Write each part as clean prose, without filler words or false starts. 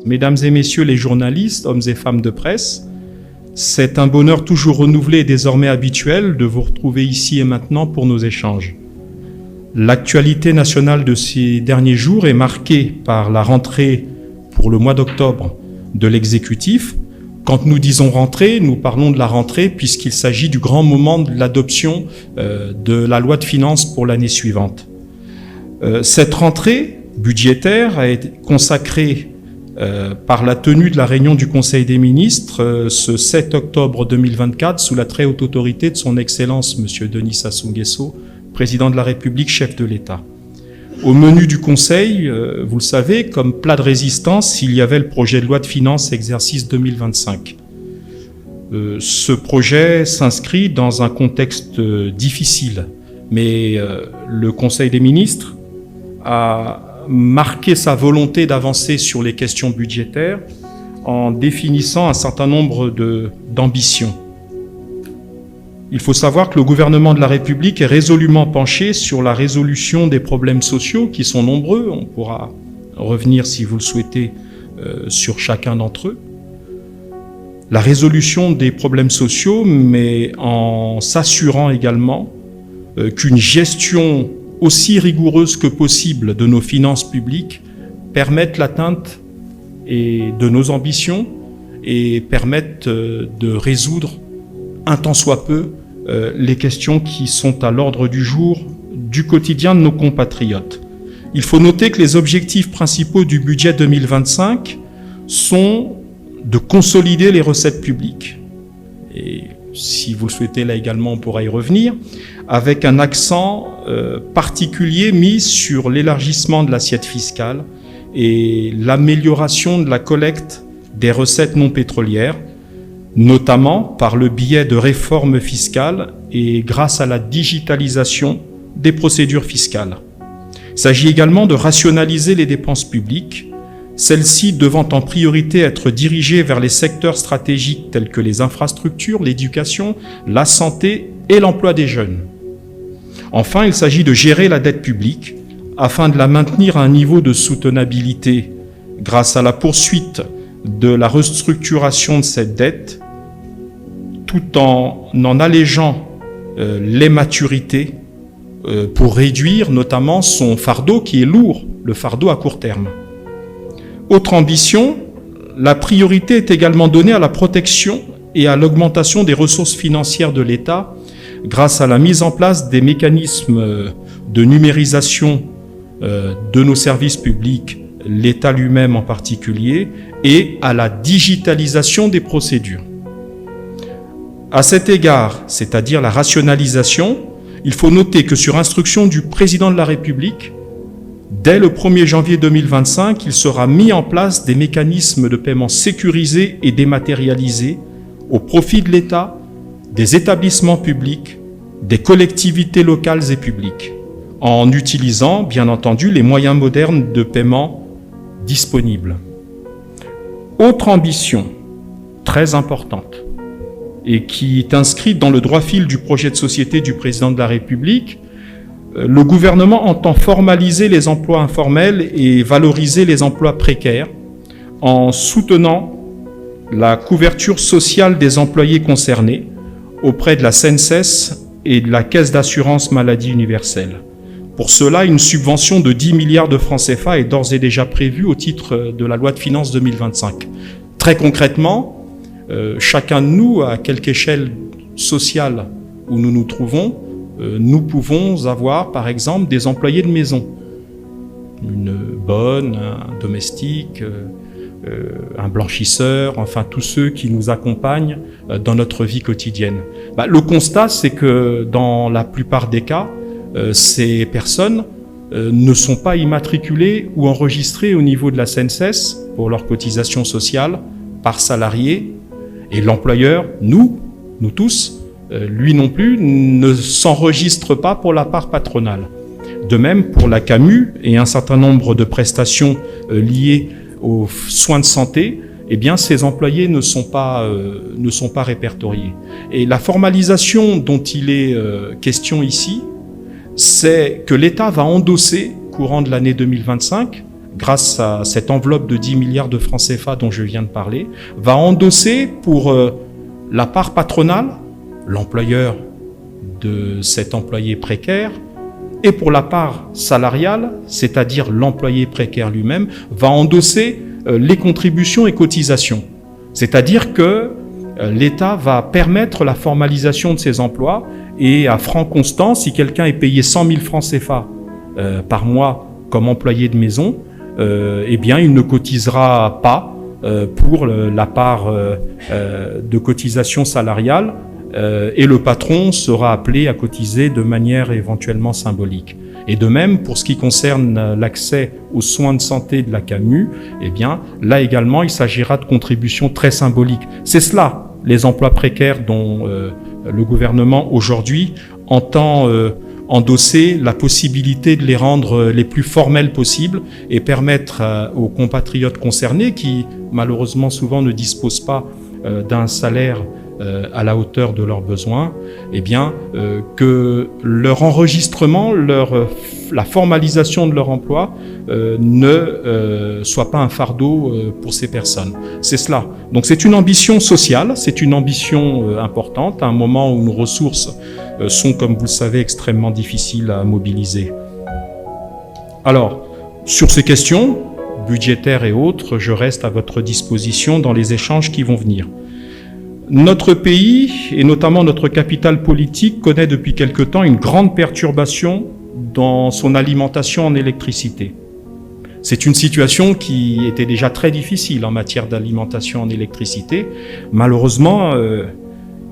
mesdames et messieurs les journalistes, hommes et femmes de presse, c'est un bonheur toujours renouvelé et désormais habituel de vous retrouver ici et maintenant pour nos échanges. L'actualité nationale de ces derniers jours est marquée par la rentrée pour le mois d'octobre de l'exécutif. Quand nous disons rentrée, nous parlons de la rentrée puisqu'il s'agit du grand moment de l'adoption de la loi de finances pour l'année suivante. Cette rentrée budgétaire a été consacrée par la tenue de la réunion du Conseil des ministres ce 7 octobre 2024 sous la très haute autorité de son Excellence M. Denis Sassou Nguesso, président de la République, chef de l'État. Au menu du Conseil, vous le savez, comme plat de résistance, il y avait le projet de loi de finances exercice 2025. Ce projet s'inscrit dans un contexte difficile, mais le Conseil des ministres a marqué sa volonté d'avancer sur les questions budgétaires en définissant un certain nombre d'ambitions. Il faut savoir que le gouvernement de la République est résolument penché sur la résolution des problèmes sociaux qui sont nombreux. On pourra revenir, si vous le souhaitez, sur chacun d'entre eux. La résolution des problèmes sociaux, mais en s'assurant également qu'une gestion aussi rigoureuse que possible de nos finances publiques permette l'atteinte de nos ambitions et permette de résoudre un tant soit peu les questions qui sont à l'ordre du jour du quotidien de nos compatriotes. Il faut noter que les objectifs principaux du budget 2025 sont de consolider les recettes publiques. Et si vous le souhaitez, là également, on pourra y revenir, avec un accent particulier mis sur l'élargissement de l'assiette fiscale et l'amélioration de la collecte des recettes non pétrolières, notamment par le biais de réformes fiscales et grâce à la digitalisation des procédures fiscales. Il s'agit également de rationaliser les dépenses publiques, celles-ci devant en priorité être dirigées vers les secteurs stratégiques tels que les infrastructures, l'éducation, la santé et l'emploi des jeunes. Enfin, il s'agit de gérer la dette publique afin de la maintenir à un niveau de soutenabilité grâce à la poursuite de la restructuration de cette dette tout en allégeant les maturités pour réduire notamment son fardeau qui est lourd, le fardeau à court terme. Autre ambition, la priorité est également donnée à la protection et à l'augmentation des ressources financières de l'État grâce à la mise en place des mécanismes de numérisation de nos services publics, l'État lui-même en particulier, et à la digitalisation des procédures. À cet égard, c'est-à-dire la rationalisation, il faut noter que sur instruction du président de la République, dès le 1er janvier 2025, il sera mis en place des mécanismes de paiement sécurisés et dématérialisés au profit de l'État, des établissements publics, des collectivités locales et publiques, en utilisant, bien entendu, les moyens modernes de paiement disponibles. Autre ambition très importante et qui est inscrite dans le droit fil du projet de société du président de la République, le gouvernement entend formaliser les emplois informels et valoriser les emplois précaires en soutenant la couverture sociale des employés concernés auprès de la CNSS et de la Caisse d'assurance maladie universelle. Pour cela, une subvention de 10 milliards de francs CFA est d'ores et déjà prévue au titre de la loi de finances 2025. Très concrètement, chacun de nous, à quelque échelle sociale où nous nous trouvons, nous pouvons avoir, par exemple, des employés de maison. Une bonne, un domestique, un blanchisseur, enfin tous ceux qui nous accompagnent dans notre vie quotidienne. Le constat, c'est que dans la plupart des cas, ces personnes ne sont pas immatriculées ou enregistrées au niveau de la CNSS pour leur cotisation sociale par salarié, et l'employeur, nous tous, lui non plus, ne s'enregistre pas pour la part patronale. De même pour la CAMU et un certain nombre de prestations liées aux soins de santé, eh bien ces employés ne sont pas répertoriés. Et la formalisation dont il est question ici, c'est que l'État va endosser, courant de l'année 2025, grâce à cette enveloppe de 10 milliards de francs CFA dont je viens de parler, va endosser pour la part patronale, l'employeur de cet employé précaire, et pour la part salariale, c'est-à-dire l'employé précaire lui-même, va endosser les contributions et cotisations. C'est-à-dire que l'État va permettre la formalisation de ces emplois et à franc constant, si quelqu'un est payé 100 000 francs CFA par mois comme employé de maison, eh bien il ne cotisera pas pour la part de cotisation salariale et le patron sera appelé à cotiser de manière éventuellement symbolique. Et de même, pour ce qui concerne l'accès aux soins de santé de la CAMU, eh bien, là également, il s'agira de contributions très symboliques. C'est cela, les emplois précaires dont le gouvernement aujourd'hui entend endosser la possibilité de les rendre les plus formels possibles et permettre aux compatriotes concernés qui, malheureusement, souvent ne disposent pas d'un salaire à la hauteur de leurs besoins, eh bien, que leur enregistrement, la formalisation de leur emploi ne soit pas un fardeau pour ces personnes. C'est cela. Donc c'est une ambition sociale, c'est une ambition importante, à un moment où nos ressources sont, comme vous le savez, extrêmement difficiles à mobiliser. Alors, sur ces questions, budgétaires et autres, je reste à votre disposition dans les échanges qui vont venir. Notre pays, et notamment notre capitale politique, connaît depuis quelque temps une grande perturbation dans son alimentation en électricité. C'est une situation qui était déjà très difficile en matière d'alimentation en électricité. Malheureusement,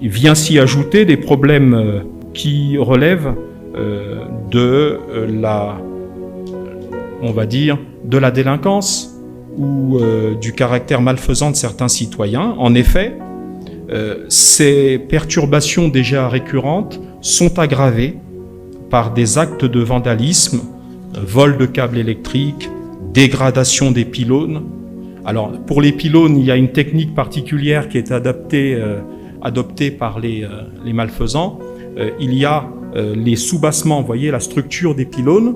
il vient s'y ajouter des problèmes qui relèvent de la délinquance ou du caractère malfaisant de certains citoyens. En effet, ces perturbations déjà récurrentes sont aggravées par des actes de vandalisme, vol de câbles électriques, dégradation des pylônes. Alors, pour les pylônes, il y a une technique particulière qui est adoptée par les malfaisants. Il y a les soubassements, vous voyez la structure des pylônes.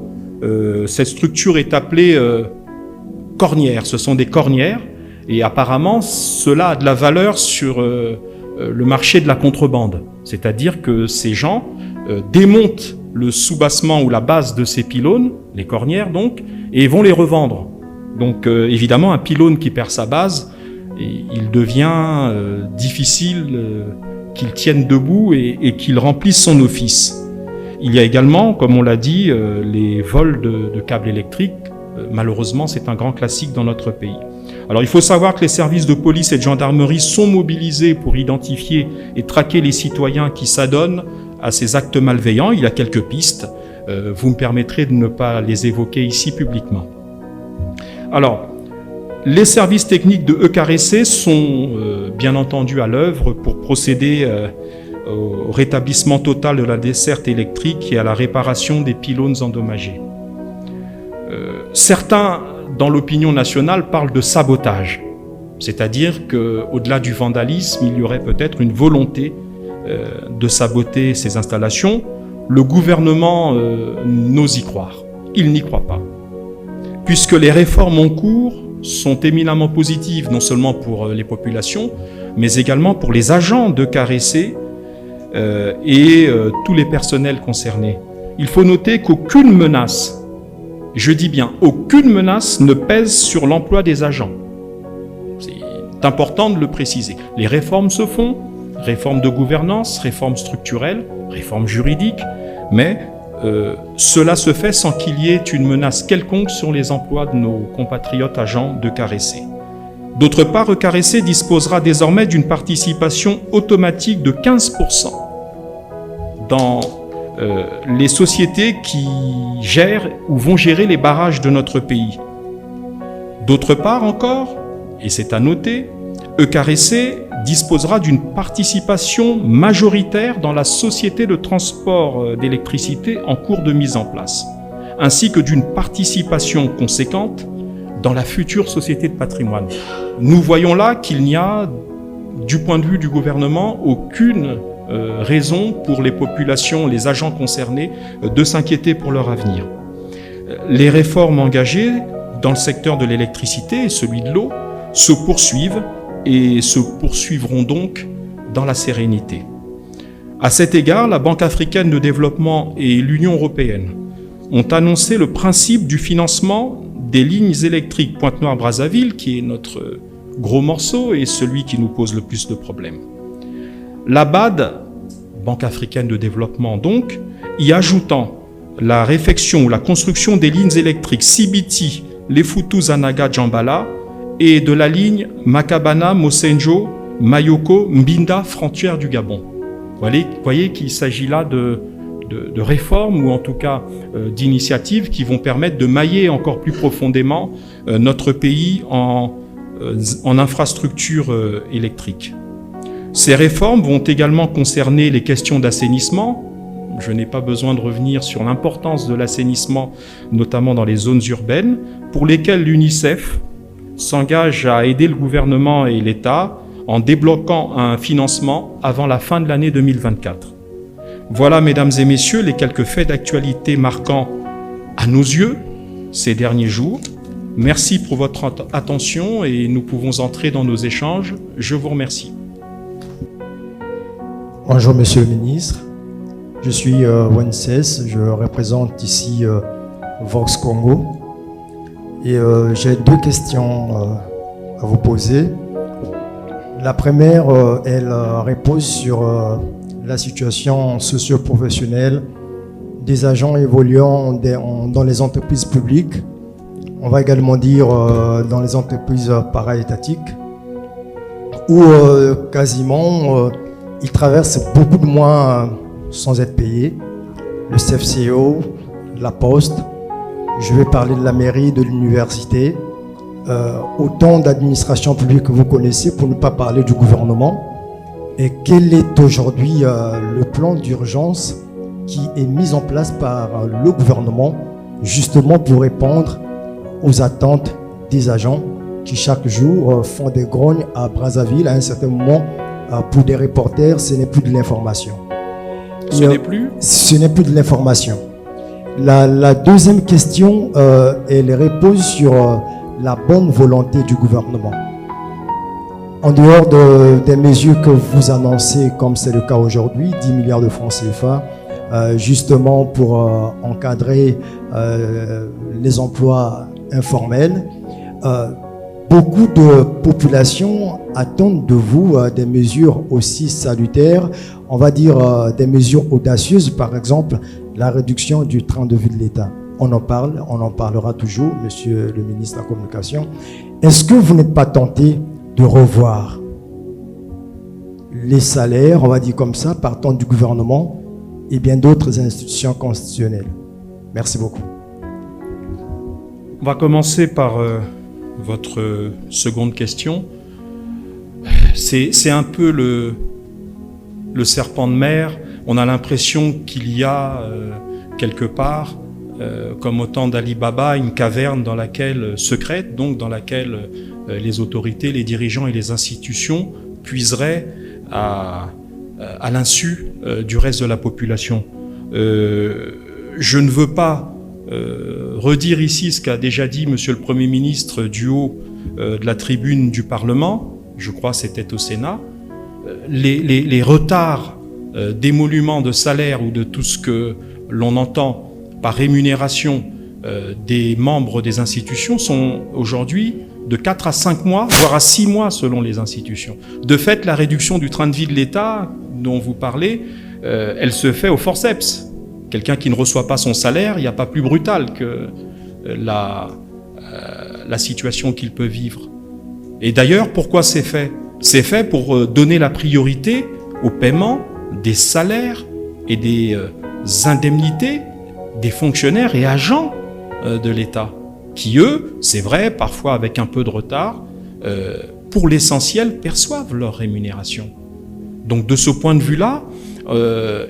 Cette structure est appelée cornière, ce sont des cornières. Et apparemment, cela a de la valeur sur le marché de la contrebande. C'est-à-dire que ces gens démontent le soubassement ou la base de ces pylônes, les cornières donc, et vont les revendre. Donc évidemment, un pylône qui perd sa base, il devient difficile qu'il tienne debout et qu'il remplisse son office. Il y a également, comme on l'a dit, les vols de câbles électriques. Malheureusement, c'est un grand classique dans notre pays. Alors il faut savoir que les services de police et de gendarmerie sont mobilisés pour identifier et traquer les citoyens qui s'adonnent à ces actes malveillants. Il y a quelques pistes, vous me permettrez de ne pas les évoquer ici publiquement. Alors, les services techniques de ECAREC sont bien entendu à l'œuvre pour procéder au rétablissement total de la desserte électrique et à la réparation des pylônes endommagés. Certains dans l'opinion nationale parlent de sabotage, c'est-à-dire qu'au-delà du vandalisme, il y aurait peut-être une volonté de saboter ces installations. Le gouvernement n'ose y croire, il n'y croit pas, puisque les réformes en cours sont éminemment positives, non seulement pour les populations, mais également pour les agents de CAREC et tous les personnels concernés. Il faut noter qu'aucune menace, je dis bien aucune menace, ne pèse sur l'emploi des agents. C'est important de le préciser. Les réformes se font, réformes de gouvernance, réformes structurelles, réformes juridiques, mais cela se fait sans qu'il y ait une menace quelconque sur les emplois de nos compatriotes agents de CAREC. D'autre part, CAREC disposera désormais d'une participation automatique de 15% dans les sociétés qui gèrent ou vont gérer les barrages de notre pays. D'autre part encore, et c'est à noter, ECAREC disposera d'une participation majoritaire dans la société de transport d'électricité en cours de mise en place, ainsi que d'une participation conséquente dans la future société de patrimoine. Nous voyons là qu'il n'y a, du point de vue du gouvernement, aucune raison pour les populations, les agents concernés, de s'inquiéter pour leur avenir. Les réformes engagées dans le secteur de l'électricité et celui de l'eau se poursuivent et se poursuivront donc dans la sérénité. À cet égard, la Banque africaine de développement et l'Union européenne ont annoncé le principe du financement des lignes électriques Pointe-Noire-Brazzaville, qui est notre gros morceau et celui qui nous pose le plus de problèmes. La BAD, Banque africaine de développement donc, y ajoutant la réfection ou la construction des lignes électriques Sibiti, Lefutu-Zanaga, Djambala et de la ligne Makabana, Mosenjo, Mayoko, Mbinda, frontière du Gabon. Vous voyez qu'il s'agit là de réformes ou en tout cas d'initiatives qui vont permettre de mailler encore plus profondément notre pays en infrastructures électriques. Ces réformes vont également concerner les questions d'assainissement. Je n'ai pas besoin de revenir sur l'importance de l'assainissement, notamment dans les zones urbaines, pour lesquelles l'UNICEF s'engage à aider le gouvernement et l'État en débloquant un financement avant la fin de l'année 2024. Voilà, mesdames et messieurs, les quelques faits d'actualité marquants à nos yeux ces derniers jours. Merci pour votre attention et nous pouvons entrer dans nos échanges. Je vous remercie. Bonjour, Monsieur le Ministre. Je suis Wences, je représente ici Vox Congo. Et j'ai deux questions à vous poser. La première, elle repose sur la situation socio-professionnelle des agents évoluant dans les entreprises publiques. On va également dire dans les entreprises para-étatiques, où quasiment ils traversent beaucoup de mois sans être payés. Le CFCO, la Poste, je vais parler de la mairie, de l'université, autant d'administrations publiques que vous connaissez, pour ne pas parler du gouvernement. Et quel est aujourd'hui le plan d'urgence qui est mis en place par le gouvernement, justement pour répondre aux attentes des agents qui chaque jour font des grognes à Brazzaville. À un certain moment, pour des reporters, ce n'est plus de l'information. Ce n'est plus de l'information. La deuxième question, elle repose sur la bonne volonté du gouvernement. En dehors des mesures que vous annoncez, comme c'est le cas aujourd'hui, 10 milliards de francs CFA, justement pour encadrer les emplois informels, beaucoup de populations attendent de vous des mesures aussi salutaires, on va dire des mesures audacieuses, par exemple la réduction du train de vie de l'État. On en parle, on en parlera toujours, Monsieur le ministre de la Communication. Est-ce que vous n'êtes pas tenté de revoir les salaires, on va dire comme ça, partant du gouvernement et bien d'autres institutions constitutionnelles? Merci beaucoup. On va commencer par votre seconde question. C'est un peu le serpent de mer. On a l'impression qu'il y a quelque part, comme au temps d'Ali Baba, une caverne dans laquelle, secrète, donc dans laquelle les autorités, les dirigeants et les institutions puiseraient à l'insu du reste de la population. Je ne veux pas redire ici ce qu'a déjà dit Monsieur le Premier ministre du haut de la tribune du Parlement, je crois que c'était au Sénat. Les retards d'émoluments de salaire ou de tout ce que l'on entend par rémunération des membres des institutions sont aujourd'hui de 4 à 5 mois, voire à 6 mois selon les institutions. De fait, la réduction du train de vie de l'État dont vous parlez, elle se fait au forceps. Quelqu'un qui ne reçoit pas son salaire, il n'y a pas plus brutal que la situation qu'il peut vivre. Et d'ailleurs, pourquoi c'est fait? C'est fait pour donner la priorité au paiement des salaires et des indemnités des fonctionnaires et agents de l'État, qui eux, c'est vrai, parfois avec un peu de retard, pour l'essentiel perçoivent leur rémunération. Donc de ce point de vue-là,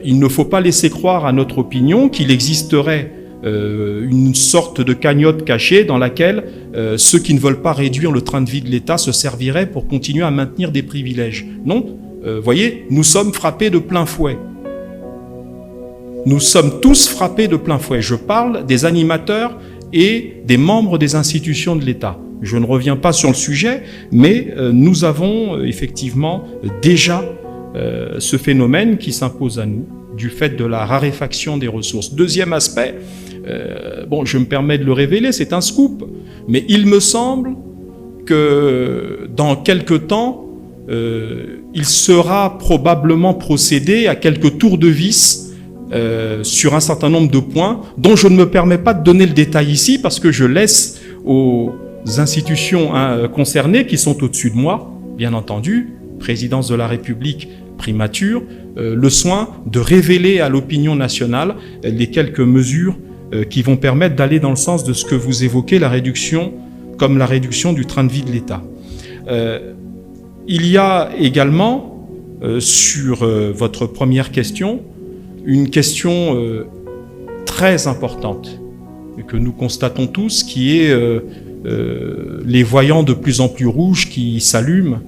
il ne faut pas laisser croire à notre opinion qu'il existerait une sorte de cagnotte cachée dans laquelle ceux qui ne veulent pas réduire le train de vie de l'État se serviraient pour continuer à maintenir des privilèges. Non, voyez, nous sommes frappés de plein fouet. Nous sommes tous frappés de plein fouet. Je parle des animateurs et des membres des institutions de l'État. Je ne reviens pas sur le sujet, mais nous avons effectivement déjà ce phénomène qui s'impose à nous, du fait de la raréfaction des ressources. Deuxième aspect, je me permets de le révéler, c'est un scoop, mais il me semble que dans quelques temps, il sera probablement procédé à quelques tours de vis sur un certain nombre de points dont je ne me permets pas de donner le détail ici parce que je laisse aux institutions concernées qui sont au-dessus de moi, bien entendu, présidence de la République, primature, le soin de révéler à l'opinion nationale les quelques mesures qui vont permettre d'aller dans le sens de ce que vous évoquez, la réduction du train de vie de l'État. Il y a également, sur votre première question, une question très importante que nous constatons tous, qui est les voyants de plus en plus rouges qui s'allument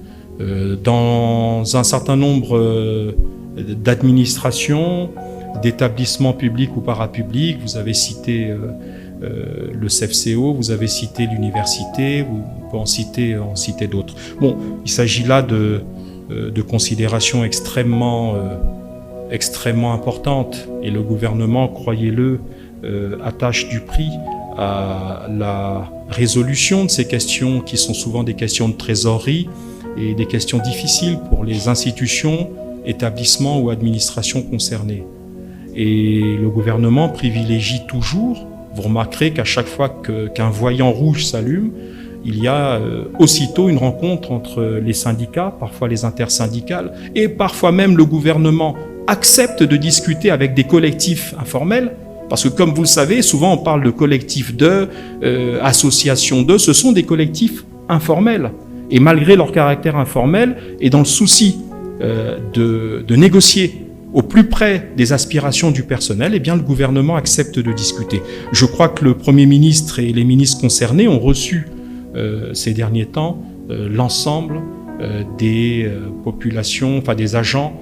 dans un certain nombre d'administrations, d'établissements publics ou parapublics. Vous avez cité le CFCO, vous avez cité l'université, on peut en citer d'autres. Bon, il s'agit là de considérations extrêmement importantes et le gouvernement, croyez-le, attache du prix à la résolution de ces questions qui sont souvent des questions de trésorerie et des questions difficiles pour les institutions, établissements ou administrations concernées. Et le gouvernement privilégie toujours, vous remarquerez qu'à chaque fois qu'un voyant rouge s'allume, il y a aussitôt une rencontre entre les syndicats, parfois les intersyndicales, et parfois même le gouvernement accepte de discuter avec des collectifs informels, parce que comme vous le savez, souvent on parle de collectifs associations ce sont des collectifs informels. Et malgré leur caractère informel, et dans le souci de négocier au plus près des aspirations du personnel, eh bien le gouvernement accepte de discuter. Je crois que le Premier ministre et les ministres concernés ont reçu ces derniers temps l'ensemble des populations, enfin des agents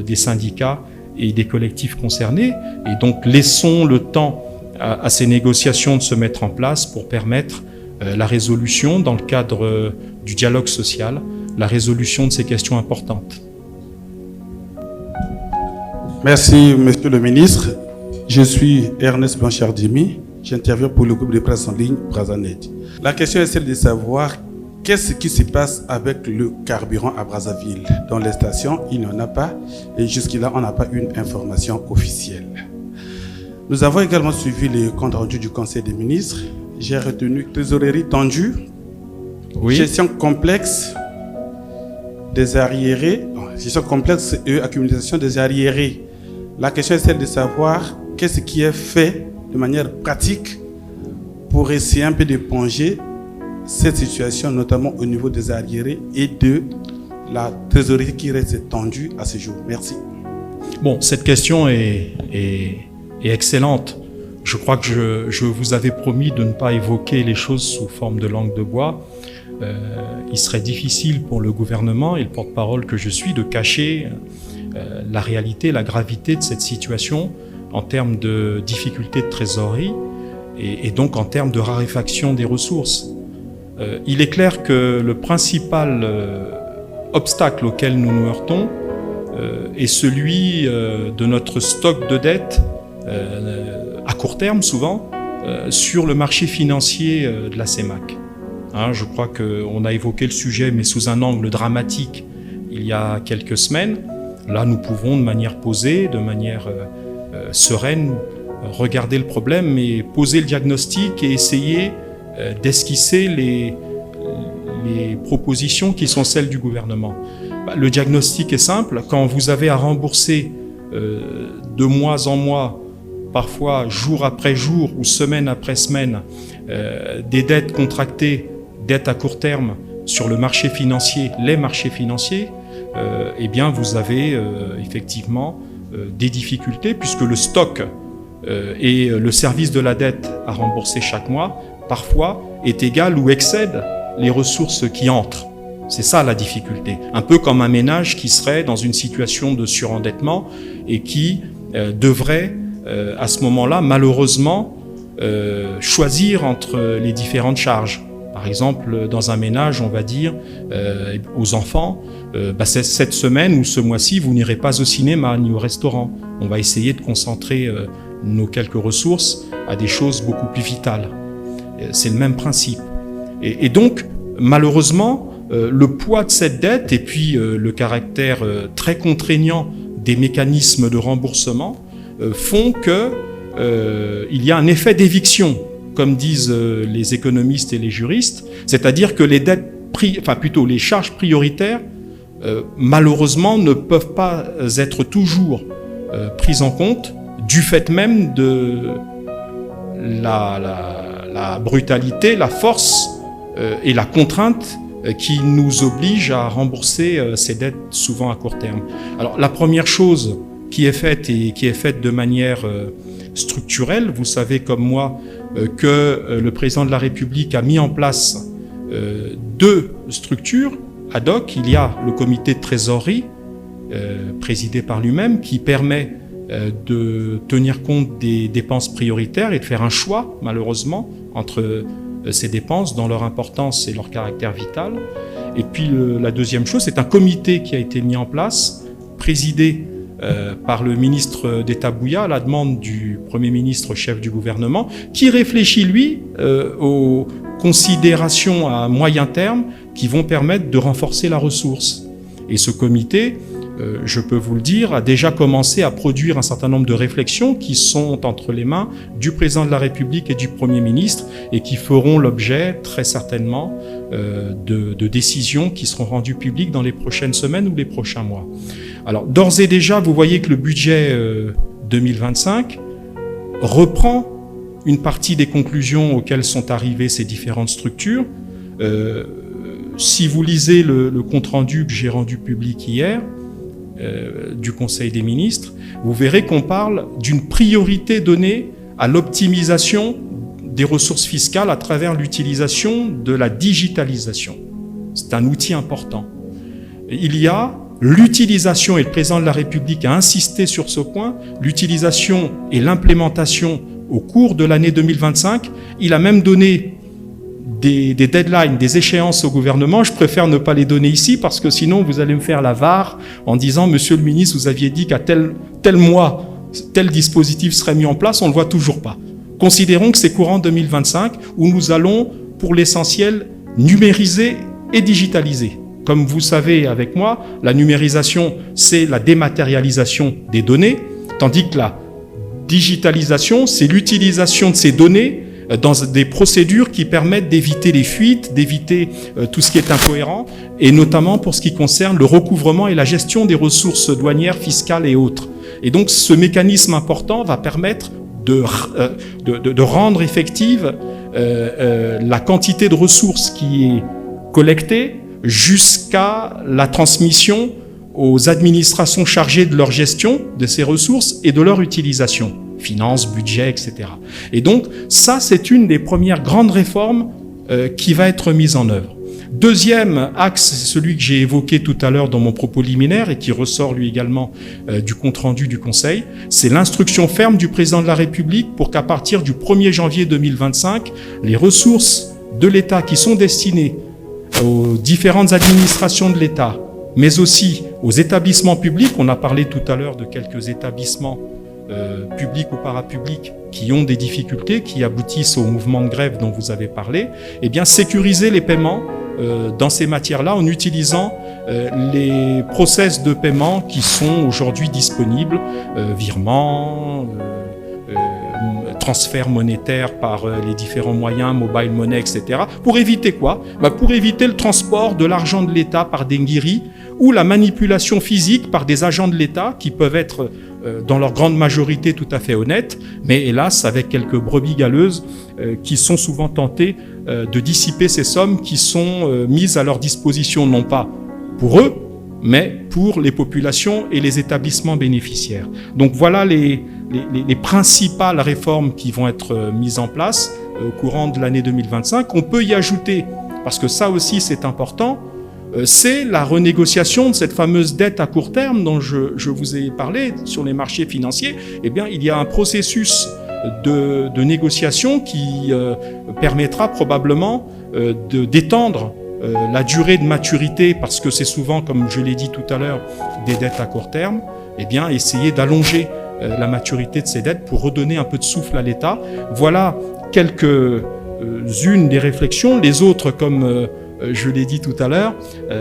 des syndicats et des collectifs concernés. Et donc laissons le temps à ces négociations de se mettre en place pour permettre la résolution, dans le cadre du dialogue social, la résolution de ces questions importantes. Merci, Monsieur le Ministre. Je suis Ernest Blanchard-Dimi. J'interviens pour le groupe de presse en ligne Brazanet. La question est celle de savoir qu'est-ce qui se passe avec le carburant à Brazzaville. Dans les stations, il n'y en a pas et jusque-là, on n'a pas une information officielle. Nous avons également suivi le compte rendu du Conseil des ministres. J'ai retenu trésorerie tendue, oui. Gestion complexe des arriérés, gestion complexe et accumulation des arriérés. La question est celle de savoir qu'est-ce qui est fait de manière pratique pour essayer un peu d'éponger cette situation, notamment au niveau des arriérés et de la trésorerie qui reste tendue à ce jour. Merci. Bon, cette question est excellente. Je crois que je vous avais promis de ne pas évoquer les choses sous forme de langue de bois. Il serait difficile pour le gouvernement et le porte-parole que je suis de cacher la réalité, la gravité de cette situation en termes de difficultés de trésorerie et donc en termes de raréfaction des ressources. Il est clair que le principal obstacle auquel nous nous heurtons est celui de notre stock de dettes à court terme souvent sur le marché financier de la CEMAC. Je crois qu'on a évoqué le sujet mais sous un angle dramatique il y a quelques semaines. Là nous pouvons de manière posée, de manière sereine regarder le problème et poser le diagnostic et essayer d'esquisser les propositions qui sont celles du gouvernement. Le diagnostic est simple. Quand vous avez à rembourser de mois en mois, parfois jour après jour ou semaine après semaine, des dettes contractées, dettes à court terme sur le marché financier, les marchés financiers, eh bien vous avez effectivement des difficultés puisque le stock et le service de la dette à rembourser chaque mois, parfois, est égal ou excède les ressources qui entrent. C'est ça la difficulté. Un peu comme un ménage qui serait dans une situation de surendettement et qui devrait, à ce moment-là, malheureusement, choisir entre les différentes charges. Par exemple, dans un ménage, on va dire aux enfants, cette semaine ou ce mois-ci, vous n'irez pas au cinéma ni au restaurant. On va essayer de concentrer nos quelques ressources à des choses beaucoup plus vitales. C'est le même principe. Et donc, malheureusement, le poids de cette dette et puis le caractère très contraignant des mécanismes de remboursement font que il y a un effet d'éviction, comme disent les économistes et les juristes, c'est-à-dire que les dettes, les charges prioritaires, malheureusement, ne peuvent pas être toujours prises en compte du fait même de la brutalité, la force et la contrainte qui nous oblige à rembourser ces dettes souvent à court terme. Alors la première chose qui est faite et qui est faite de manière structurelle, vous savez comme moi que le président de la République a mis en place deux structures ad hoc. Il y a le comité de trésorerie présidé par lui-même qui permet de tenir compte des dépenses prioritaires et de faire un choix, malheureusement, entre ces dépenses dans leur importance et leur caractère vital. Et puis la deuxième chose, c'est un comité qui a été mis en place, présidé par le ministre d'État Bouya à la demande du Premier ministre chef du gouvernement, qui réfléchit, lui, aux considérations à moyen terme qui vont permettre de renforcer la ressource. Et ce comité, je peux vous le dire, a déjà commencé à produire un certain nombre de réflexions qui sont entre les mains du président de la République et du Premier ministre et qui feront l'objet très certainement de décisions qui seront rendues publiques dans les prochaines semaines ou les prochains mois. Alors d'ores et déjà, vous voyez que le budget 2025 reprend une partie des conclusions auxquelles sont arrivées ces différentes structures. Si vous lisez le compte-rendu que j'ai rendu public hier, du Conseil des ministres, vous verrez qu'on parle d'une priorité donnée à l'optimisation des ressources fiscales à travers l'utilisation de la digitalisation. C'est un outil important. Il y a l'utilisation, et le président de la République a insisté sur ce point, l'utilisation et l'implémentation au cours de l'année 2025. Il a même donné des deadlines, des échéances au gouvernement. Je préfère ne pas les donner ici parce que sinon vous allez me faire la VAR en disant « Monsieur le ministre, vous aviez dit qu'à tel mois, tel dispositif serait mis en place, on ne le voit toujours pas ». Considérons que c'est courant 2025 où nous allons, pour l'essentiel, numériser et digitaliser. Comme vous savez avec moi, la numérisation, c'est la dématérialisation des données, tandis que la digitalisation, c'est l'utilisation de ces données dans des procédures qui permettent d'éviter les fuites, d'éviter tout ce qui est incohérent, et notamment pour ce qui concerne le recouvrement et la gestion des ressources douanières, fiscales et autres. Et donc ce mécanisme important va permettre de rendre effective la quantité de ressources qui est collectée jusqu'à la transmission aux administrations chargées de leur gestion de ces ressources et de leur utilisation. Finances, budget, etc. Et donc, ça, c'est une des premières grandes réformes qui va être mise en œuvre. Deuxième axe, c'est celui que j'ai évoqué tout à l'heure dans mon propos liminaire et qui ressort lui également du compte-rendu du Conseil, c'est l'instruction ferme du président de la République pour qu'à partir du 1er janvier 2025, les ressources de l'État qui sont destinées aux différentes administrations de l'État, mais aussi aux établissements publics, on a parlé tout à l'heure de quelques établissements publics ou parapublics qui ont des difficultés, qui aboutissent au mouvement de grève dont vous avez parlé, eh bien sécuriser les paiements dans ces matières-là en utilisant les process de paiement qui sont aujourd'hui disponibles, virements, transferts monétaires par les différents moyens, mobile money, etc. Pour éviter quoi ? Pour éviter le transport de l'argent de l'État par des nguiris ou la manipulation physique par des agents de l'État qui peuvent être dans leur grande majorité tout à fait honnêtes, mais hélas avec quelques brebis galeuses qui sont souvent tentés de dissiper ces sommes qui sont mises à leur disposition, non pas pour eux, mais pour les populations et les établissements bénéficiaires. Donc voilà les principales réformes qui vont être mises en place au courant de l'année 2025. On peut y ajouter, parce que ça aussi c'est important, c'est la renégociation de cette fameuse dette à court terme dont je vous ai parlé sur les marchés financiers. Eh bien, il y a un processus de négociation qui permettra probablement d'étendre la durée de maturité, parce que c'est souvent, comme je l'ai dit tout à l'heure, des dettes à court terme, eh bien essayer d'allonger la maturité de ces dettes pour redonner un peu de souffle à l'État. Voilà quelques-unes des réflexions. Les autres, comme je l'ai dit tout à l'heure,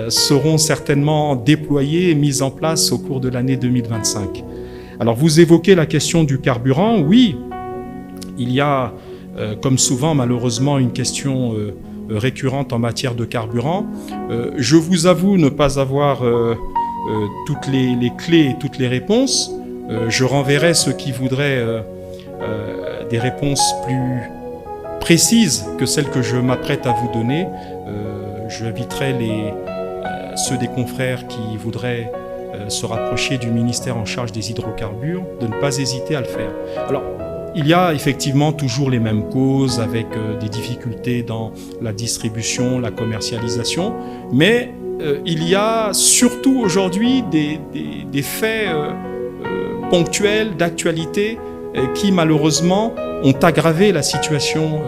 seront certainement déployées et mises en place au cours de l'année 2025. Alors vous évoquez la question du carburant. Oui, il y a, comme souvent malheureusement, une question récurrente en matière de carburant. Je vous avoue ne pas avoir toutes les clés et toutes les réponses. Je renverrai ceux qui voudraient des réponses plus précises que celles que je m'apprête à vous donner. Je inviterai ceux des confrères qui voudraient se rapprocher du ministère en charge des hydrocarbures de ne pas hésiter à le faire. Alors, il y a effectivement toujours les mêmes causes avec des difficultés dans la distribution, la commercialisation, mais il y a surtout aujourd'hui des faits ponctuels, d'actualité, qui malheureusement ont aggravé la situation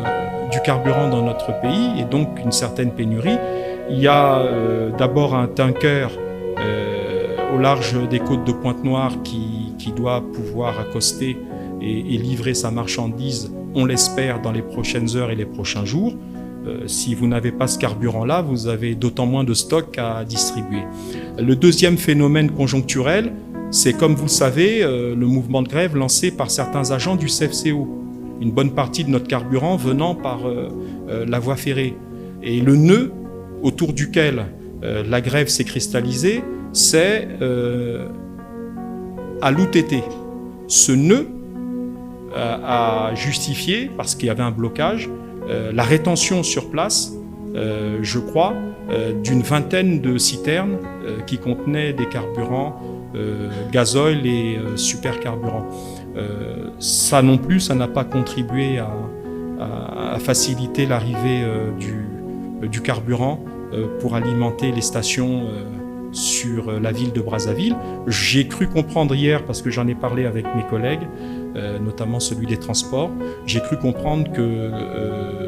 du carburant dans notre pays et donc une certaine pénurie. Il y a d'abord un tanker au large des côtes de Pointe-Noire qui doit pouvoir accoster et livrer sa marchandise, on l'espère, dans les prochaines heures et les prochains jours. Si vous n'avez pas ce carburant-là, vous avez d'autant moins de stock à distribuer. Le deuxième phénomène conjoncturel, c'est, comme vous le savez, le mouvement de grève lancé par certains agents du CFCO. Une bonne partie de notre carburant venant par la voie ferrée. Et le nœud autour duquel la grève s'est cristallisée, c'est à l'OUTT. Ce nœud a justifié, parce qu'il y avait un blocage, la rétention sur place, je crois, d'une vingtaine de citernes qui contenaient des carburants gasoil et supercarburants. Ça non plus, ça n'a pas contribué à faciliter l'arrivée du carburant pour alimenter les stations sur la ville de Brazzaville. J'ai cru comprendre hier, parce que j'en ai parlé avec mes collègues, notamment celui des transports, j'ai cru comprendre que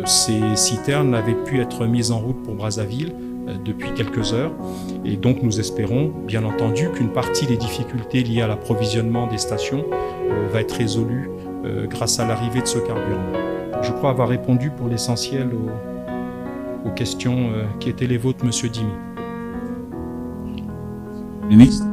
ces citernes avaient pu être mises en route pour Brazzaville depuis quelques heures. Et donc nous espérons, bien entendu, qu'une partie des difficultés liées à l'approvisionnement des stations va être résolue grâce à l'arrivée de ce carburant. Je crois avoir répondu pour l'essentiel aux questions qui étaient les vôtres, Monsieur Dimi. Ministre,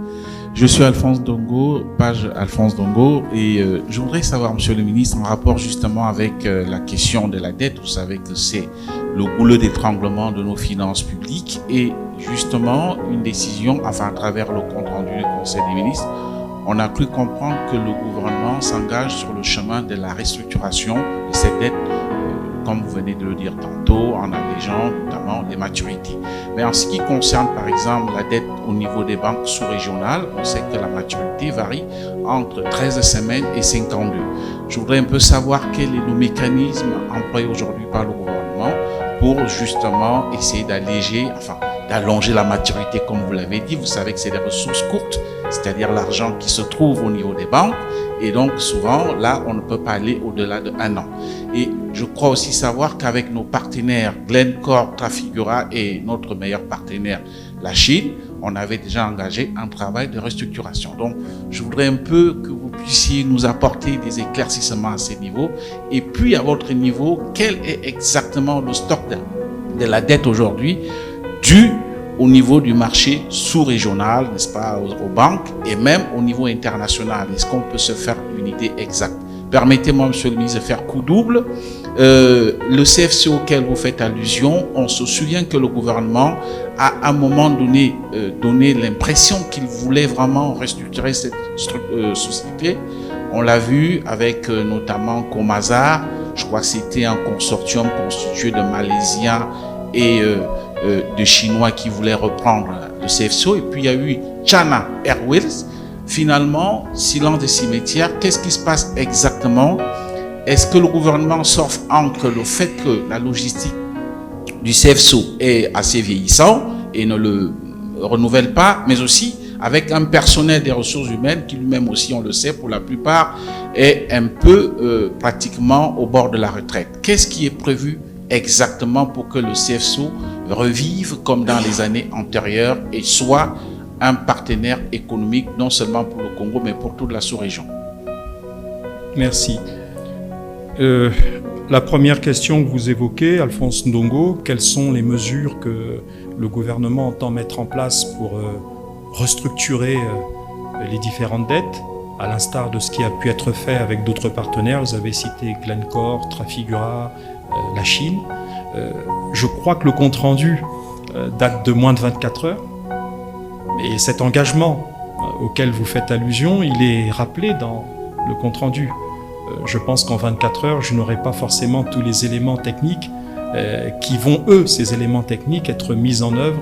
je suis Alphonse Dongo, page Alphonse Dongo, et je voudrais savoir, Monsieur le Ministre, en rapport justement avec la question de la dette. Vous savez que c'est le goulot d'étranglement de nos finances publiques, et justement une décision, à travers le compte rendu du Conseil des ministres, on a cru comprendre que le gouvernement s'engage sur le chemin de la restructuration de cette dette, comme vous venez de le dire tantôt, en allégeant notamment les maturités. Mais en ce qui concerne par exemple la dette au niveau des banques sous-régionales, on sait que la maturité varie entre 13 semaines et 52. Je voudrais un peu savoir quel est le mécanisme employé aujourd'hui par le gouvernement pour justement essayer d'alléger, d'allonger la maturité, comme vous l'avez dit. Vous savez que c'est des ressources courtes, c'est-à-dire l'argent qui se trouve au niveau des banques. Et donc, souvent, là, on ne peut pas aller au-delà de 1 an. Et je crois aussi savoir qu'avec nos partenaires, Glencore, Trafigura et notre meilleur partenaire, la Chine, on avait déjà engagé un travail de restructuration. Donc, je voudrais un peu que vous puissiez nous apporter des éclaircissements à ces niveaux. Et puis, à votre niveau, quel est exactement le stock de la dette aujourd'hui dû au niveau du marché sous-régional, n'est-ce pas, aux banques, et même au niveau international? Est-ce qu'on peut se faire une idée exacte? Permettez-moi, Monsieur le ministre, de faire coup double. Le CFC auquel vous faites allusion, on se souvient que le gouvernement a à un moment donné donné l'impression qu'il voulait vraiment restructurer cette société. On l'a vu avec notamment Comazar, je crois que c'était un consortium constitué de Malaisiens et de Chinois qui voulaient reprendre le CFCO. Et puis il y a eu China Airways. Finalement, silence des cimetières. Qu'est-ce qui se passe exactement? Est-ce que le gouvernement s'offre entre le fait que la logistique du CFCO est assez vieillissant et ne le renouvelle pas, mais aussi avec un personnel des ressources humaines qui lui-même aussi, on le sait, pour la plupart, est un peu pratiquement au bord de la retraite. Qu'est-ce qui est prévu exactement pour que le CFSO revive comme dans les années antérieures et soit un partenaire économique non seulement pour le Congo, mais pour toute la sous-région? Merci. La première question que vous évoquez, Alphonse Ndongo, quelles sont les mesures que le gouvernement entend mettre en place pour restructurer les différentes dettes, à l'instar de ce qui a pu être fait avec d'autres partenaires? Vous avez cité Glencore, Trafigura, la Chine. Je crois que le compte-rendu date de moins de 24 heures. Et cet engagement auquel vous faites allusion, il est rappelé dans le compte-rendu. Je pense qu'en 24 heures, je n'aurai pas forcément tous les éléments techniques qui vont, ces éléments techniques, être mis en œuvre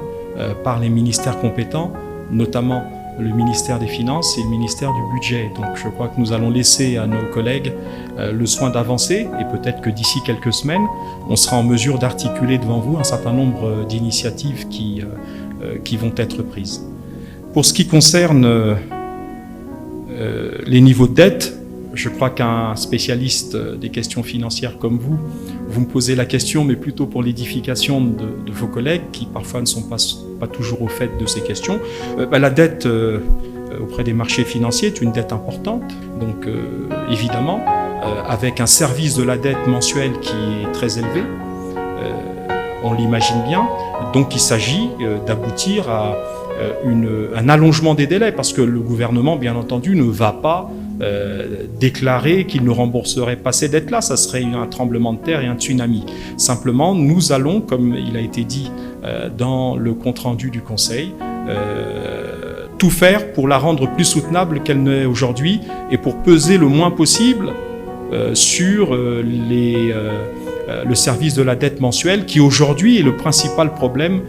par les ministères compétents, notamment le ministère des Finances et le ministère du Budget. Donc je crois que nous allons laisser à nos collègues le soin d'avancer, et peut-être que d'ici quelques semaines, on sera en mesure d'articuler devant vous un certain nombre d'initiatives qui vont être prises. Pour ce qui concerne les niveaux de dette, je crois qu'un spécialiste des questions financières comme vous me posez la question, mais plutôt pour l'édification de vos collègues qui parfois ne sont pas toujours au fait de ces questions. La dette auprès des marchés financiers est une dette importante, donc évidemment, avec un service de la dette mensuel qui est très élevé, on l'imagine bien. Donc il s'agit d'aboutir à un allongement des délais, parce que le gouvernement, bien entendu, ne va pas déclarer qu'il ne rembourserait pas ces dettes-là. Ça serait un tremblement de terre et un tsunami. Simplement, nous allons, comme il a été dit dans le compte-rendu du Conseil, tout faire pour la rendre plus soutenable qu'elle ne l'est aujourd'hui, et pour peser le moins possible sur le service de la dette mensuelle, qui aujourd'hui est le principal problème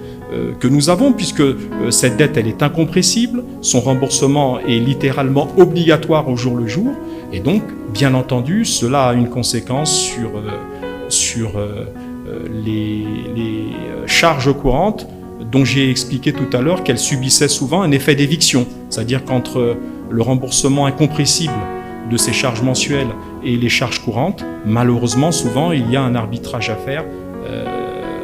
que nous avons, puisque cette dette, elle est incompressible, son remboursement est littéralement obligatoire au jour le jour, et donc, bien entendu, cela a une conséquence sur les charges courantes, dont j'ai expliqué tout à l'heure qu'elles subissaient souvent un effet d'éviction, c'est-à-dire qu'entre le remboursement incompressible de ces charges mensuelles et les charges courantes, malheureusement, souvent, il y a un arbitrage à faire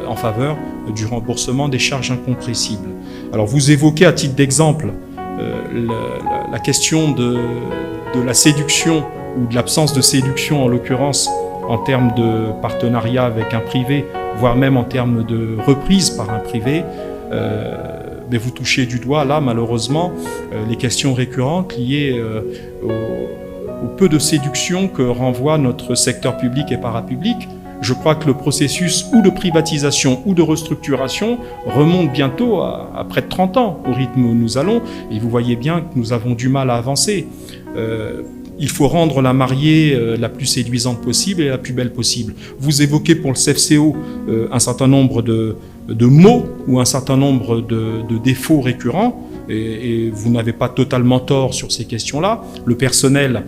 en faveur du remboursement des charges incompressibles. Alors, vous évoquez à titre d'exemple la question de la séduction, ou de l'absence de séduction en l'occurrence, en termes de partenariat avec un privé, voire même en termes de reprise par un privé. Mais vous touchez du doigt, là, malheureusement, les questions récurrentes liées au peu de séduction que renvoie notre secteur public et parapublic. Je crois que le processus ou de privatisation ou de restructuration remonte bientôt à près de 30 ans, au rythme où nous allons, et vous voyez bien que nous avons du mal à avancer. Il faut rendre la mariée la plus séduisante possible et la plus belle possible. Vous évoquez pour le CFCO un certain nombre de mots ou un certain nombre de défauts récurrents, et vous n'avez pas totalement tort sur ces questions-là. Le personnel,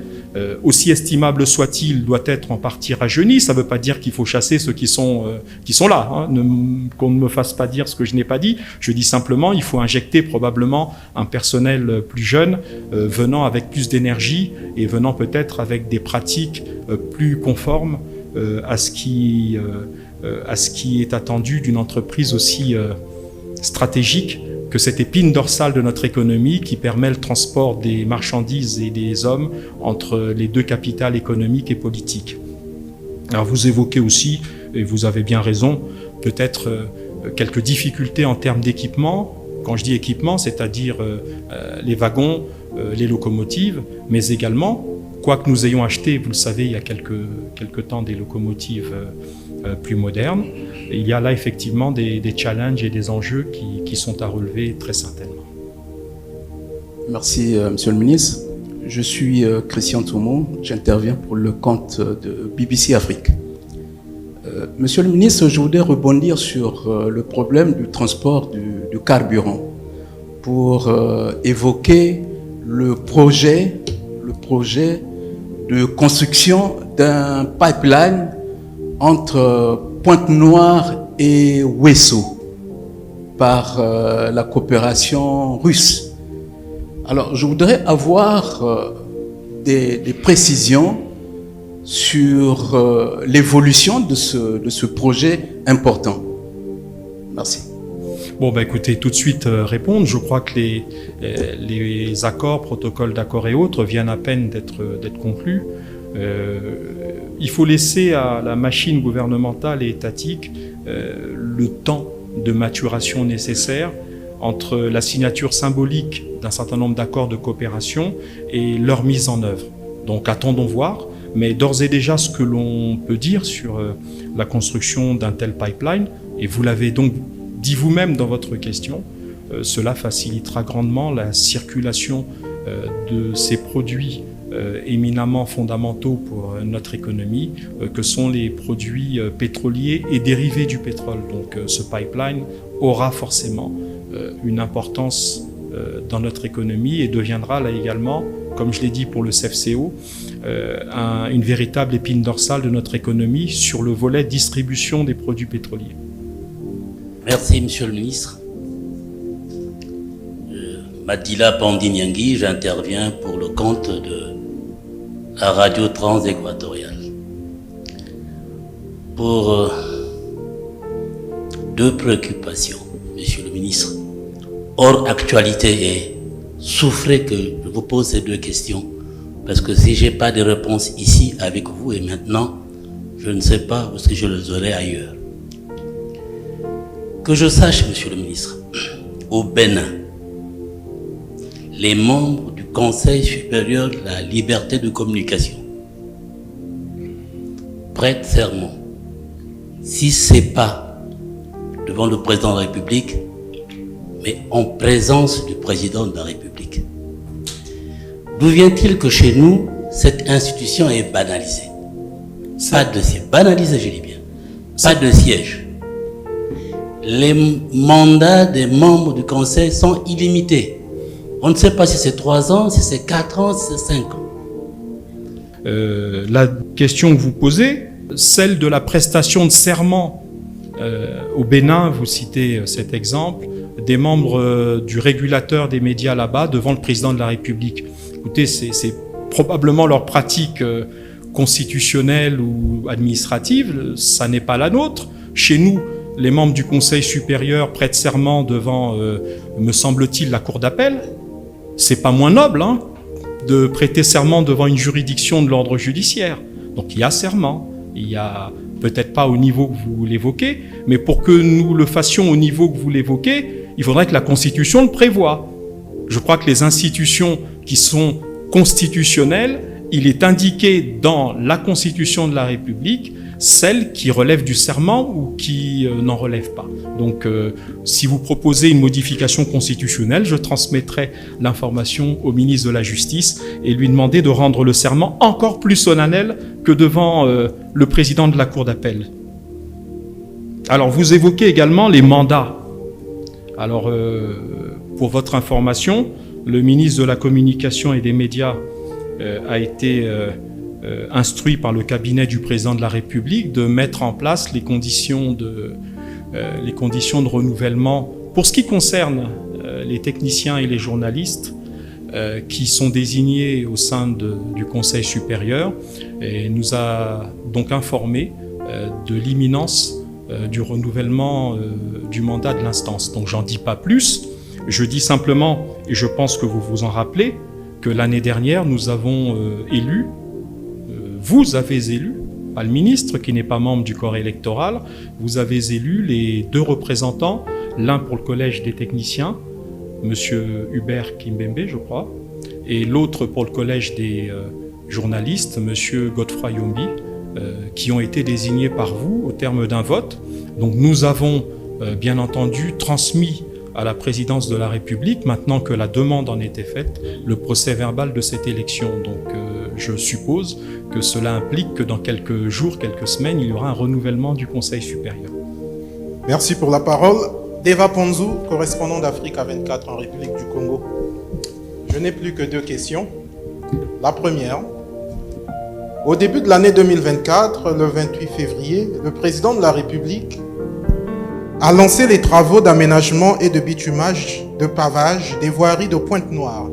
aussi estimable soit-il, doit être en partie rajeuni. Ça ne veut pas dire qu'il faut chasser ceux qui sont là, hein. Qu'on ne me fasse pas dire ce que je n'ai pas dit. Je dis simplement, il faut injecter probablement un personnel plus jeune, venant avec plus d'énergie et venant peut-être avec des pratiques plus conformes à ce qui est attendu d'une entreprise aussi stratégique que cette épine dorsale de notre économie qui permet le transport des marchandises et des hommes entre les deux capitales économiques et politiques. Alors vous évoquez aussi, et vous avez bien raison, peut-être quelques difficultés en termes d'équipement. Quand je dis équipement, c'est-à-dire les wagons, les locomotives, mais également, quoi que nous ayons acheté, vous le savez, il y a quelques temps, des locomotives plus modernes, il y a là effectivement des challenges et des enjeux qui sont à relever très certainement. Merci, Monsieur le ministre. Je suis Christian Toumo, j'interviens pour le compte de BBC Afrique. Monsieur le ministre, je voudrais rebondir sur le problème du transport du carburant pour évoquer le projet de construction d'un pipeline entre Pointe-Noire et Ouesso par la coopération russe. Alors, je voudrais avoir des précisions sur l'évolution de ce projet important. Merci. Bon, écoutez, tout de suite répondre. Je crois que les accords, protocoles d'accord et autres viennent à peine d'être conclus. Il faut laisser à la machine gouvernementale et étatique le temps de maturation nécessaire entre la signature symbolique d'un certain nombre d'accords de coopération et leur mise en œuvre. Donc attendons voir, mais d'ores et déjà ce que l'on peut dire sur la construction d'un tel pipeline, et vous l'avez donc dit vous-même dans votre question, cela facilitera grandement la circulation de ces produits éminemment fondamentaux pour notre économie, que sont les produits pétroliers et dérivés du pétrole. Donc ce pipeline aura forcément une importance dans notre économie et deviendra là également, comme je l'ai dit pour le CFCO, une véritable épine dorsale de notre économie sur le volet distribution des produits pétroliers. Merci, Monsieur le Ministre. Madila Pandinyangui, j'interviens pour le compte de la radio transéquatoriale. Pour deux préoccupations, Monsieur le Ministre, hors actualité, et souffrez que je vous pose ces deux questions, parce que si je n'ai pas de réponse ici avec vous et maintenant, je ne sais pas où est-ce que je les aurai ailleurs. Que je sache, Monsieur le Ministre, au Bénin, les membres du Conseil supérieur de la liberté de communication prêtent serment, si ce n'est pas devant le président de la République, mais en présence du président de la République. D'où vient-il que chez nous, cette institution est banalisée? Pas de siège. Banalisée, je dis bien. Pas de siège. Les mandats des membres du Conseil sont illimités. On ne sait pas si c'est 3 ans, si c'est 4 ans, si c'est 5 ans. La question que vous posez, celle de la prestation de serment au Bénin, vous citez cet exemple, des membres du régulateur des médias là-bas devant le président de la République. Écoutez, c'est probablement leur pratique constitutionnelle ou administrative, ça n'est pas la nôtre. Chez nous, les membres du Conseil supérieur prêtent serment devant, me semble-t-il, la Cour d'appel. C'est pas moins noble de prêter serment devant une juridiction de l'ordre judiciaire. Donc il y a serment, il y a peut-être pas au niveau que vous l'évoquez, mais pour que nous le fassions au niveau que vous l'évoquez, il faudrait que la Constitution le prévoie. Je crois que les institutions qui sont constitutionnelles, il est indiqué dans la Constitution de la République celles qui relèvent du serment ou qui n'en relèvent pas. Donc, si vous proposez une modification constitutionnelle, je transmettrai l'information au ministre de la Justice et lui demander de rendre le serment encore plus solennel que devant le président de la Cour d'appel. Alors, vous évoquez également les mandats. Alors, pour votre information, le ministre de la Communication et des Médias a été instruit par le cabinet du président de la République de mettre en place les conditions de renouvellement pour ce qui concerne les techniciens et les journalistes qui sont désignés au sein du Conseil supérieur, et nous a donc informé de l'imminence du renouvellement du mandat de l'instance. Donc j'en dis pas plus, je dis simplement, et je pense que vous vous en rappelez, que l'année dernière nous avons élu, vous avez élu, pas le ministre qui n'est pas membre du corps électoral, vous avez élu les 2 représentants, l'un pour le collège des techniciens, monsieur Hubert Kimbembe, je crois, et l'autre pour le collège des journalistes, monsieur Godefroy Yombi, qui ont été désignés par vous au terme d'un vote. Donc nous avons bien entendu transmis à la présidence de la République, maintenant que la demande en était faite, le procès-verbal de cette élection. Donc je suppose que cela implique que dans quelques jours, quelques semaines, il y aura un renouvellement du Conseil supérieur. Merci pour la parole. Deva Ponzou, correspondant d'Afrique à 24 en République du Congo. Je n'ai plus que 2 questions. La première, au début de l'année 2024, le 28 février, le président de la République a lancé les travaux d'aménagement et de bitumage, de pavage des voiries de Pointe-Noire,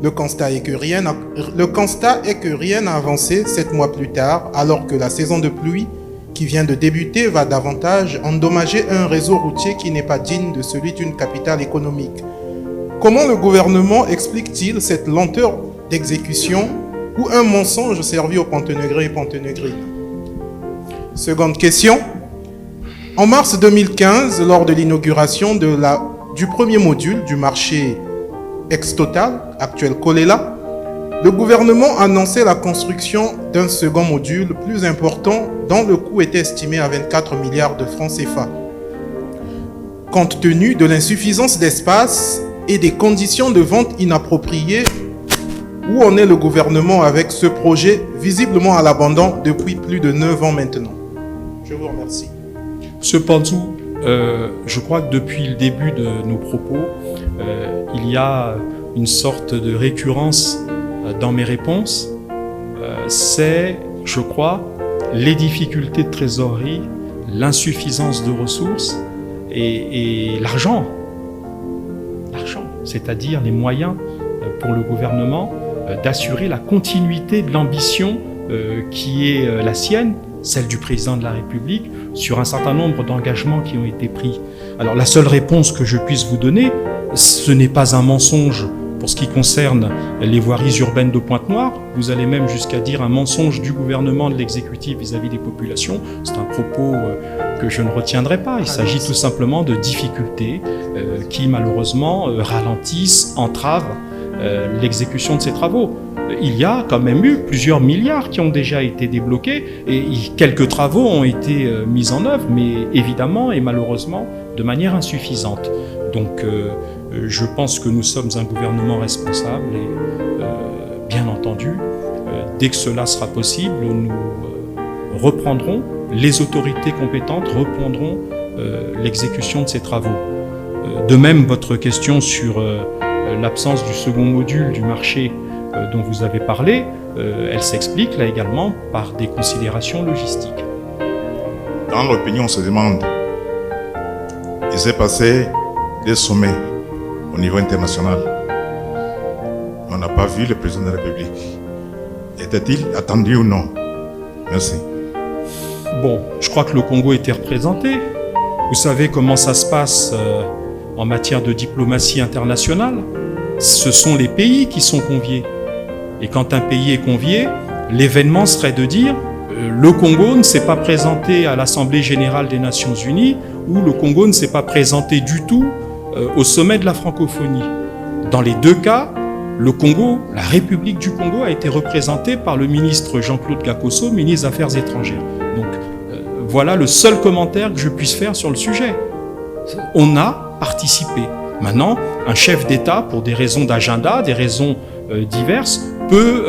le constat est que rien n'a avancé 7 mois plus tard, alors que la saison de pluie qui vient de débuter va davantage endommager un réseau routier qui n'est pas digne de celui d'une capitale économique. Comment le gouvernement explique-t-il cette lenteur d'exécution ou un mensonge servi aux Pontenegrins et Pontenegrines? Seconde question. En mars 2015, lors de l'inauguration du premier module du marché ex-Total, actuel Colela, le gouvernement annonçait la construction d'un second module plus important dont le coût était estimé à 24 milliards de francs CFA. Compte tenu de l'insuffisance d'espace et des conditions de vente inappropriées, où en est le gouvernement avec ce projet visiblement à l'abandon depuis plus de 9 ans maintenant? Je vous remercie. Monsieur Panzou, je crois que depuis le début de nos propos, il y a une sorte de récurrence dans mes réponses. C'est, je crois, les difficultés de trésorerie, l'insuffisance de ressources et l'argent, c'est-à-dire les moyens pour le gouvernement d'assurer la continuité de l'ambition qui est la sienne, celle du président de la République, sur un certain nombre d'engagements qui ont été pris. Alors la seule réponse que je puisse vous donner, ce n'est pas un mensonge pour ce qui concerne les voiries urbaines de Pointe-Noire. Vous allez même jusqu'à dire un mensonge du gouvernement, de l'exécutif vis-à-vis des populations. C'est un propos que je ne retiendrai pas. Il s'agit tout simplement de difficultés qui malheureusement ralentissent, entravent l'exécution de ces travaux. Il y a quand même eu plusieurs milliards qui ont déjà été débloqués et quelques travaux ont été mis en œuvre, mais évidemment et malheureusement de manière insuffisante. Donc je pense que nous sommes un gouvernement responsable et bien entendu, dès que cela sera possible, nous reprendrons, les autorités compétentes reprendront l'exécution de ces travaux. De même, votre question sur l'absence du second module du marché dont vous avez parlé, elle s'explique là également par des considérations logistiques. Dans l'opinion, on se demande, il s'est passé des sommets au niveau international. On n'a pas vu le président de la République. Était-il attendu ou non? Merci. Bon, je crois que le Congo était représenté. Vous savez comment ça se passe en matière de diplomatie internationale. Ce sont les pays qui sont conviés. Et quand un pays est convié, l'événement serait de dire le Congo ne s'est pas présenté à l'Assemblée générale des Nations Unies ou le Congo ne s'est pas présenté du tout au sommet de la francophonie. Dans les deux cas, le Congo, la République du Congo a été représentée par le ministre Jean-Claude Gakosso, ministre des Affaires étrangères. Donc voilà le seul commentaire que je puisse faire sur le sujet. On a participé. Maintenant, un chef d'État, pour des raisons d'agenda, des raisons diverses, peut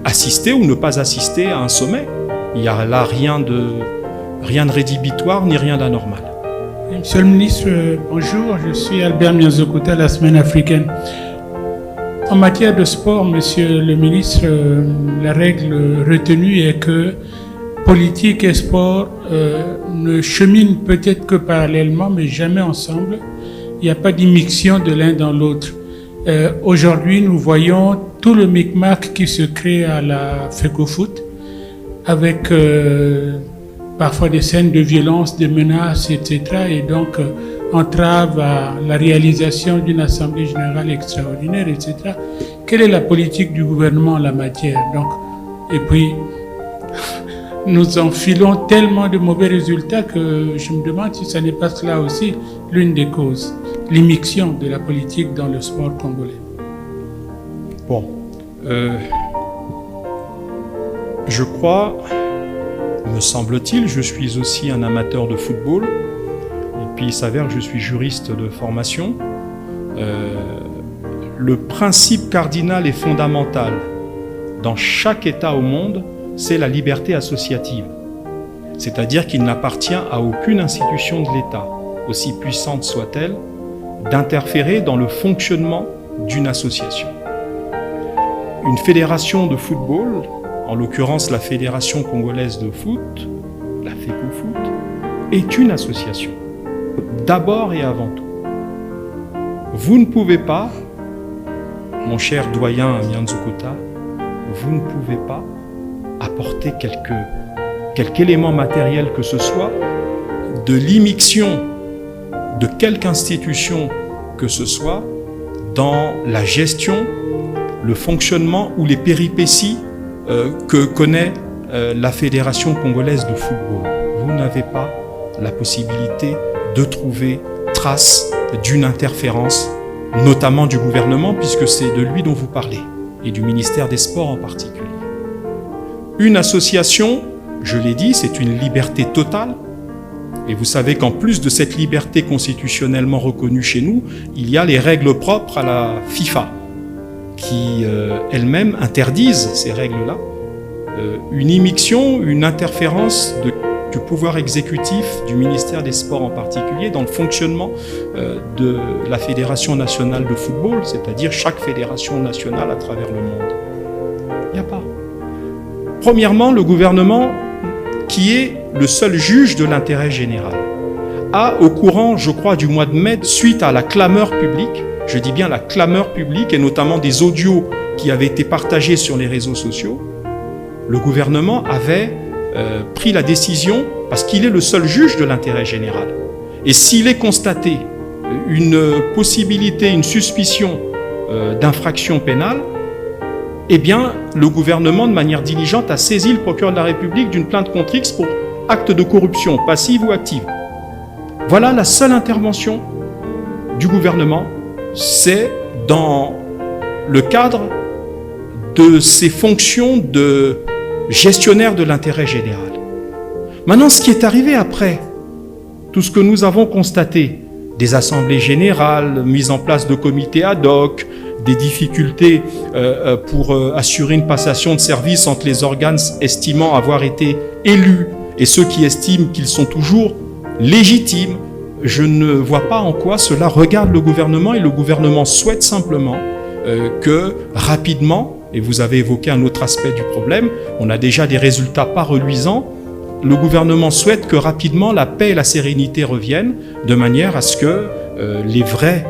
assister ou ne pas assister à un sommet. Il n'y a là rien de rédhibitoire ni rien d'anormal. Monsieur le ministre, bonjour, je suis Albert Miazokota, la Semaine africaine. En matière de sport, monsieur le ministre, la règle retenue est que politique et sport ne cheminent peut-être que parallèlement, mais jamais ensemble. Il n'y a pas d'immixtion de l'un dans l'autre. Aujourd'hui, nous voyons tout le micmac qui se crée à la FECOFOOT, avec parfois des scènes de violence, de menaces, etc. Et donc, entrave à la réalisation d'une assemblée générale extraordinaire, etc. Quelle est la politique du gouvernement en la matière? Donc, et puis, nous enfilons tellement de mauvais résultats que je me demande si ça n'est pas cela aussi l'une des causes, l'immixtion de la politique dans le sport congolais. Bon, je crois, me semble-t-il, je suis aussi un amateur de football, et puis il s'avère que je suis juriste de formation. Le principe cardinal et fondamental dans chaque État au monde, c'est la liberté associative. C'est-à-dire qu'il n'appartient à aucune institution de l'État, aussi puissante soit-elle, d'interférer dans le fonctionnement d'une association. Une fédération de football, en l'occurrence la Fédération congolaise de foot, la FECOFOOT, est une association, d'abord et avant tout. Vous ne pouvez pas mon cher doyen Mianzokota, vous ne pouvez pas apporter quelque élément matériel que ce soit de l'immixtion de quelque institution que ce soit dans la gestion, le fonctionnement ou les péripéties que connaît la Fédération congolaise de football. Vous n'avez pas la possibilité de trouver trace d'une interférence, notamment du gouvernement, puisque c'est de lui dont vous parlez, et du ministère des Sports en particulier. Une association, je l'ai dit, c'est une liberté totale, et vous savez qu'en plus de cette liberté constitutionnellement reconnue chez nous, il y a les règles propres à la FIFA, qui elles-mêmes interdisent ces règles-là, une immixtion, une interférence du pouvoir exécutif du ministère des Sports en particulier dans le fonctionnement de la Fédération nationale de football, c'est-à-dire chaque fédération nationale à travers le monde. Il n'y a pas. Premièrement, le gouvernement, qui est le seul juge de l'intérêt général, a au courant, je crois, du mois de mai, suite à la clameur publique, je dis bien la clameur publique, et notamment des audios qui avaient été partagés sur les réseaux sociaux, le gouvernement avait pris la décision, parce qu'il est le seul juge de l'intérêt général. Et s'il est constaté une possibilité, une suspicion d'infraction pénale, eh bien, le gouvernement, de manière diligente, a saisi le procureur de la République d'une plainte contre X pour acte de corruption, passive ou active. Voilà la seule intervention du gouvernement, c'est dans le cadre de ses fonctions de gestionnaire de l'intérêt général. Maintenant, ce qui est arrivé après, tout ce que nous avons constaté, des assemblées générales, mise en place de comités ad hoc, des difficultés pour assurer une passation de service entre les organes estimant avoir été élus et ceux qui estiment qu'ils sont toujours légitimes, je ne vois pas en quoi cela regarde le gouvernement, et le gouvernement souhaite simplement que rapidement, et vous avez évoqué un autre aspect du problème, on a déjà des résultats pas reluisants, le gouvernement souhaite que rapidement la paix et la sérénité reviennent, de manière à ce que les vraies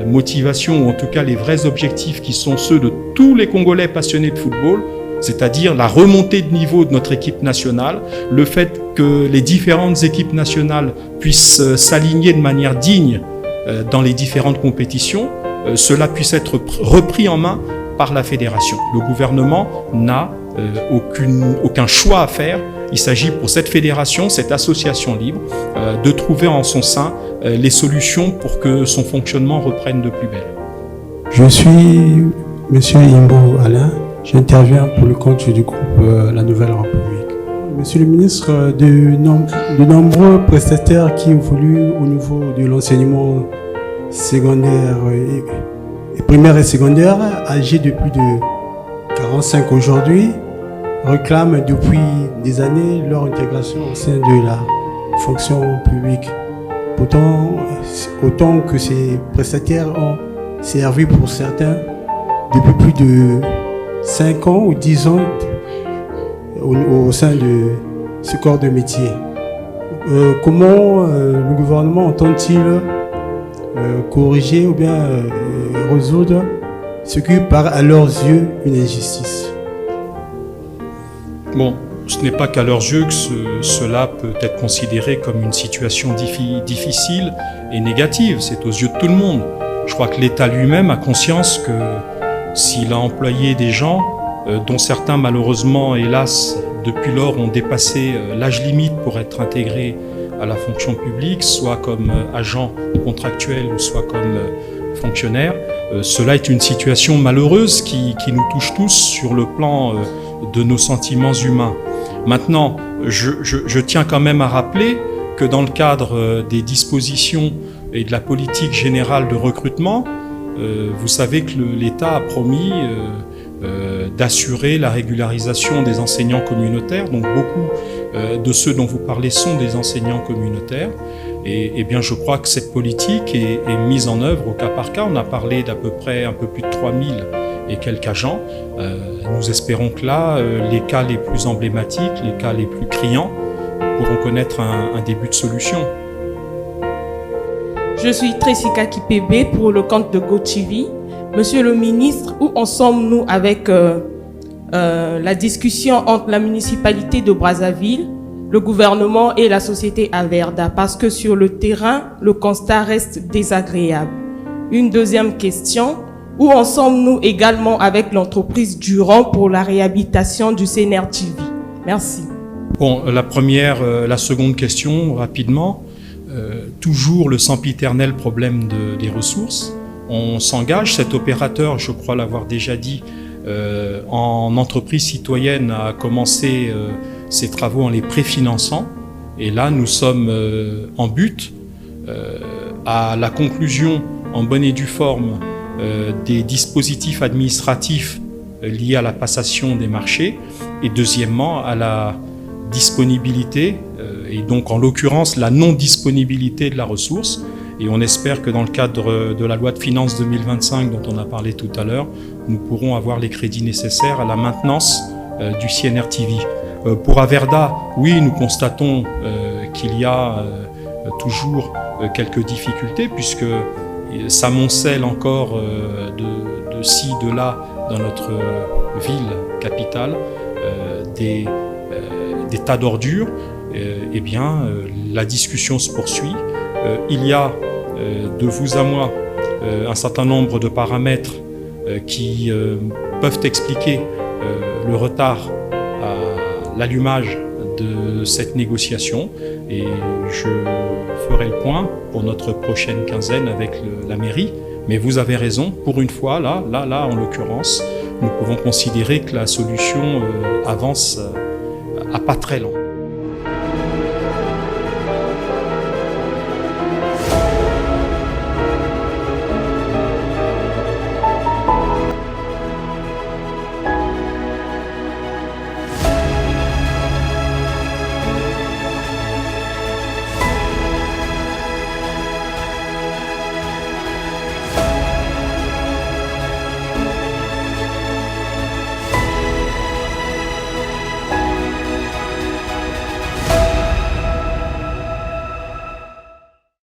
motivations, ou en tout cas les vrais objectifs qui sont ceux de tous les Congolais passionnés de football, c'est-à-dire la remontée de niveau de notre équipe nationale, le fait que les différentes équipes nationales puissent s'aligner de manière digne dans les différentes compétitions, cela puisse être repris en main par la fédération. Le gouvernement n'a aucun choix à faire. Il s'agit pour cette fédération, cette association libre, de trouver en son sein les solutions pour que son fonctionnement reprenne de plus belle. Je suis Monsieur Imbo Alain, j'interviens pour le compte du groupe La Nouvelle République. Monsieur le ministre, de nombreux prestataires qui évoluent au niveau de l'enseignement secondaire et primaire et secondaire, âgés de plus de 45 aujourd'hui, réclament depuis des années leur intégration au sein de la fonction publique. Pourtant, autant que ces prestataires ont servi pour certains depuis plus de 5 ans ou 10 ans au sein de ce corps de métier. Comment le gouvernement entend-il corriger ou bien résoudre ce qui paraît à leurs yeux une injustice? Bon, ce n'est pas qu'à leurs yeux que cela peut être considéré comme une situation difficile et négative. C'est aux yeux de tout le monde. Je crois que l'État lui-même a conscience que s'il a employé des gens, dont certains malheureusement, hélas, depuis lors ont dépassé l'âge limite pour être intégrés à la fonction publique, soit comme agent contractuel ou soit comme fonctionnaire, cela est une situation malheureuse qui nous touche tous sur le plan de nos sentiments humains. Maintenant, je tiens quand même à rappeler que dans le cadre des dispositions et de la politique générale de recrutement, vous savez que l'État a promis d'assurer la régularisation des enseignants communautaires. Donc beaucoup de ceux dont vous parlez sont des enseignants communautaires. Et bien je crois que cette politique est mise en œuvre au cas par cas. On a parlé d'à peu près un peu plus de 3000 et quelques agents. Nous espérons que là, les cas les plus emblématiques, les cas les plus criants, pourront connaître un début de solution. Je suis Tressika Kipebe pour le compte de GoTV. Monsieur le ministre, où en sommes-nous avec la discussion entre la municipalité de Brazzaville, le gouvernement et la société Averda? Parce que sur le terrain, le constat reste désagréable. Une deuxième question, où en sommes-nous également avec l'entreprise Durand pour la réhabilitation du CNR TV? Merci. Bon, la seconde question, rapidement. Toujours le sempiternel problème des ressources. On s'engage, cet opérateur, je crois l'avoir déjà dit, en entreprise citoyenne a commencé ses travaux en les préfinançant. Et là, nous sommes en but à la conclusion en bonne et due forme des dispositifs administratifs liés à la passation des marchés et deuxièmement à la disponibilité et donc en l'occurrence la non-disponibilité de la ressource. Et on espère que dans le cadre de la loi de finances 2025 dont on a parlé tout à l'heure, nous pourrons avoir les crédits nécessaires à la maintenance du CNR TV. Pour Averda, oui, nous constatons qu'il y a toujours quelques difficultés puisque s'amoncellent encore de ci, de là dans notre ville capitale des tas d'ordures. Eh bien, la discussion se poursuit. Il y a de vous à moi un certain nombre de paramètres qui peuvent expliquer le retard à l'allumage de cette négociation et je ferai le point pour notre prochaine quinzaine avec la mairie. Mais vous avez raison, pour une fois, là en l'occurrence, nous pouvons considérer que la solution avance à pas très lent.